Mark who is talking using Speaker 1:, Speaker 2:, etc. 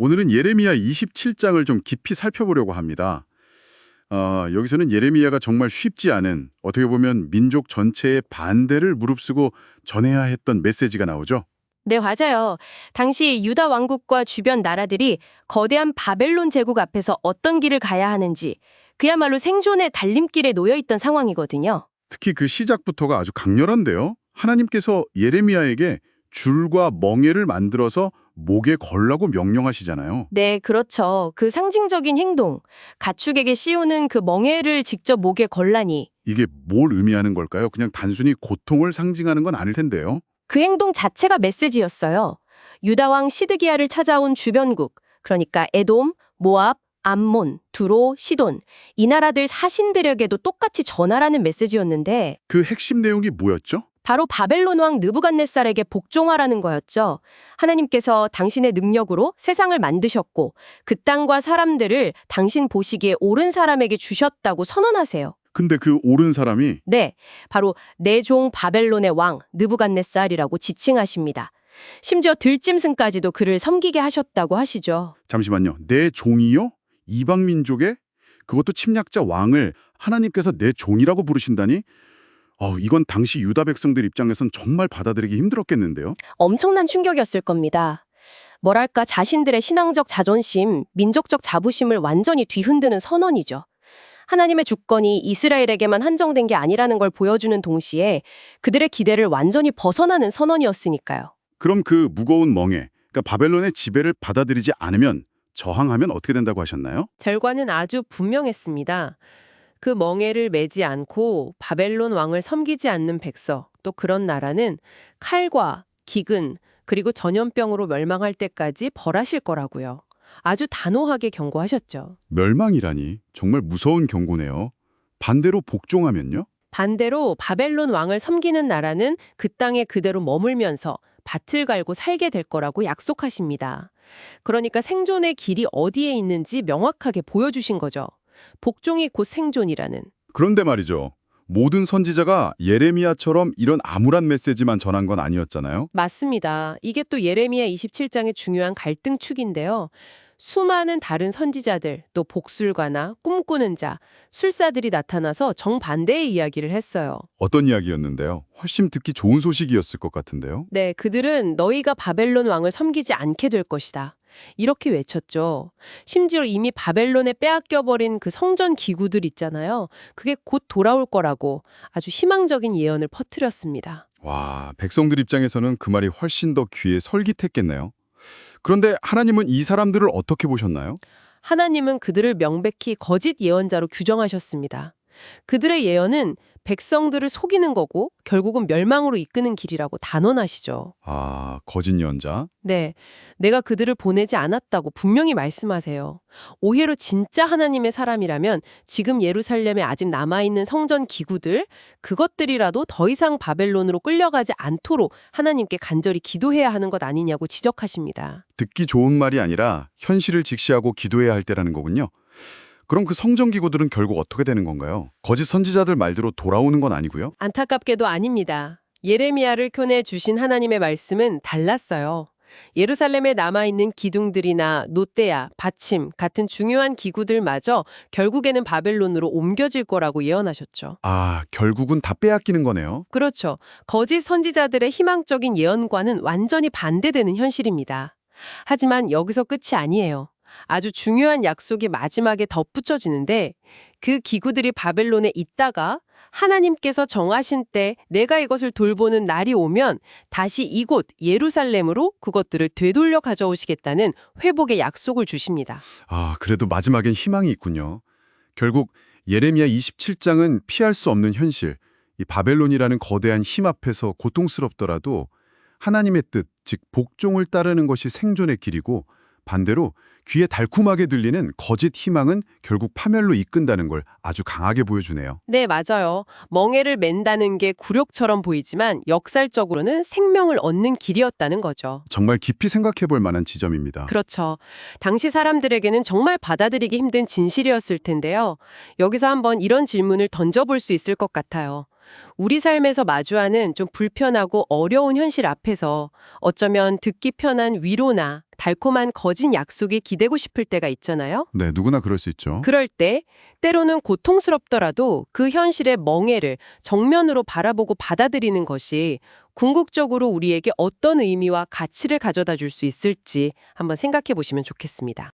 Speaker 1: 오늘은 예레미야 27장을 좀 깊이 살펴보려고 합니다. 여기서는 예레미야가 정말 쉽지 않은, 어떻게 보면 민족 전체의 반대를 무릅쓰고 전해야 했던 메시지가 나오죠.
Speaker 2: 네, 맞아요. 당시 유다 왕국과 주변 나라들이 거대한 바벨론 제국 앞에서 어떤 길을 가야 하는지 그야말로 생존의 달림길에 놓여 있던 상황이거든요.
Speaker 1: 특히 그 시작부터가 아주 강렬한데요. 하나님께서 예레미야에게 줄과 멍에를 만들어서 목에 걸라고 명령하시잖아요.
Speaker 2: 네, 그렇죠. 그 상징적인 행동, 가축에게 씌우는 그 멍에를 직접 목에 걸라니
Speaker 1: 이게 뭘 의미하는 걸까요? 그냥 단순히 고통을 상징하는 건 아닐 텐데요.
Speaker 2: 그 행동 자체가 메시지였어요. 유다 왕 시드기야를 찾아온 주변국, 그러니까 에돔, 모압, 암몬, 두로, 시돈, 이 나라들 사신들에게도 똑같이 전하라는 메시지였는데
Speaker 1: 그 핵심 내용이 뭐였죠?
Speaker 2: 바로 바벨론 왕 느부갓네살에게 복종하라는 거였죠. 하나님께서 당신의 능력으로 세상을 만드셨고 그 땅과 사람들을 당신 보시기에 옳은 사람에게 주셨다고 선언하세요.
Speaker 1: 근데 그 옳은 사람이
Speaker 2: 네, 바로 내 종 바벨론의 왕 느부갓네살이라고 지칭하십니다. 심지어 들짐승까지도 그를 섬기게 하셨다고 하시죠.
Speaker 1: 잠시만요. 내 종이요? 이방 민족의 그것도 침략자 왕을 하나님께서 내 종이라고 부르신다니? 이건 당시 유다 백성들 입장에선 정말 받아들이기 힘들었겠는데요.
Speaker 2: 엄청난 충격이었을 겁니다. 뭐랄까 자신들의 신앙적 자존심, 민족적 자부심을 완전히 뒤흔드는 선언이죠. 하나님의 주권이 이스라엘에게만 한정된 게 아니라는 걸 보여주는 동시에 그들의 기대를 완전히 벗어나는 선언이었으니까요.
Speaker 1: 그럼 그 무거운 멍에, 그러니까 바벨론의 지배를 받아들이지 않으면, 저항하면 어떻게 된다고 하셨나요?
Speaker 3: 결과는 아주 분명했습니다. 그 멍에를 매지 않고 바벨론 왕을 섬기지 않는 백성, 또 그런 나라는 칼과 기근, 그리고 전염병으로 멸망할 때까지 벌하실 거라고요. 아주 단호하게 경고하셨죠.
Speaker 1: 멸망이라니 정말 무서운 경고네요. 반대로 복종하면요?
Speaker 3: 반대로 바벨론 왕을 섬기는 나라는 그 땅에 그대로 머물면서 밭을 갈고 살게 될 거라고 약속하십니다. 그러니까 생존의 길이 어디에 있는지 명확하게 보여주신 거죠. 복종이 곧 생존이라는.
Speaker 1: 그런데 말이죠. 모든 선지자가 예레미야처럼 이런 암울한 메시지만 전한 건 아니었잖아요.
Speaker 3: 맞습니다. 이게 또 예레미야 27장의 중요한 갈등축인데요. 수많은 다른 선지자들, 또 복술가나 꿈꾸는 자, 술사들이 나타나서 정반대의 이야기를 했어요.
Speaker 1: 어떤 이야기였는데요? 훨씬 듣기 좋은 소식이었을 것 같은데요.
Speaker 3: 네, 그들은 너희가 바벨론 왕을 섬기지 않게 될 것이다. 이렇게 외쳤죠. 심지어 이미 바벨론에 빼앗겨버린 그 성전 기구들 있잖아요. 그게 곧 돌아올 거라고 아주 희망적인 예언을 퍼뜨렸습니다.
Speaker 1: 와, 백성들 입장에서는 그 말이 훨씬 더 귀에 솔깃했겠네요. 그런데 하나님은 이 사람들을 어떻게 보셨나요?
Speaker 3: 하나님은 그들을 명백히 거짓 예언자로 규정하셨습니다. 그들의 예언은 백성들을 속이는 거고 결국은 멸망으로 이끄는 길이라고 단언하시죠.
Speaker 1: 거짓 예언자.
Speaker 3: 네, 내가 그들을 보내지 않았다고 분명히 말씀하세요. 오히려 진짜 하나님의 사람이라면 지금 예루살렘에 아직 남아있는 성전 기구들, 그것들이라도 더 이상 바벨론으로 끌려가지 않도록 하나님께 간절히 기도해야 하는 것 아니냐고 지적하십니다.
Speaker 1: 듣기 좋은 말이 아니라 현실을 직시하고 기도해야 할 때라는 거군요. 그럼 그 성전 기구들은 결국 어떻게 되는 건가요? 거짓 선지자들 말대로 돌아오는 건 아니고요?
Speaker 3: 안타깝게도 아닙니다. 예레미야를 켜내 주신 하나님의 말씀은 달랐어요. 예루살렘에 남아있는 기둥들이나 놋대야, 받침 같은 중요한 기구들마저 결국에는 바벨론으로 옮겨질 거라고 예언하셨죠.
Speaker 1: 결국은 다 빼앗기는 거네요.
Speaker 3: 그렇죠. 거짓 선지자들의 희망적인 예언과는 완전히 반대되는 현실입니다. 하지만 여기서 끝이 아니에요. 아주 중요한 약속이 마지막에 덧붙여지는데 그 기구들이 바벨론에 있다가 하나님께서 정하신 때 내가 이것을 돌보는 날이 오면 다시 이곳 예루살렘으로 그것들을 되돌려 가져오시겠다는 회복의 약속을 주십니다.
Speaker 1: 그래도 마지막엔 희망이 있군요. 결국 예레미야 27장은 피할 수 없는 현실, 이 바벨론이라는 거대한 힘 앞에서 고통스럽더라도 하나님의 뜻, 즉 복종을 따르는 것이 생존의 길이고 반대로 귀에 달콤하게 들리는 거짓 희망은 결국 파멸로 이끈다는 걸 아주 강하게 보여주네요.
Speaker 3: 네, 맞아요. 멍에를 맨다는 게 굴욕처럼 보이지만 역설적으로는 생명을 얻는 길이었다는 거죠.
Speaker 1: 정말 깊이 생각해 볼 만한 지점입니다.
Speaker 3: 그렇죠. 당시 사람들에게는 정말 받아들이기 힘든 진실이었을 텐데요. 여기서 한번 이런 질문을 던져볼 수 있을 것 같아요. 우리 삶에서 마주하는 좀 불편하고 어려운 현실 앞에서 어쩌면 듣기 편한 위로나 달콤한 거짓 약속이 기대고 싶을 때가 있잖아요.
Speaker 1: 네, 누구나 그럴 수 있죠.
Speaker 3: 그럴 때 때로는 고통스럽더라도 그 현실의 멍해를 정면으로 바라보고 받아들이는 것이 궁극적으로 우리에게 어떤 의미와 가치를 가져다 줄 수 있을지 한번 생각해 보시면 좋겠습니다.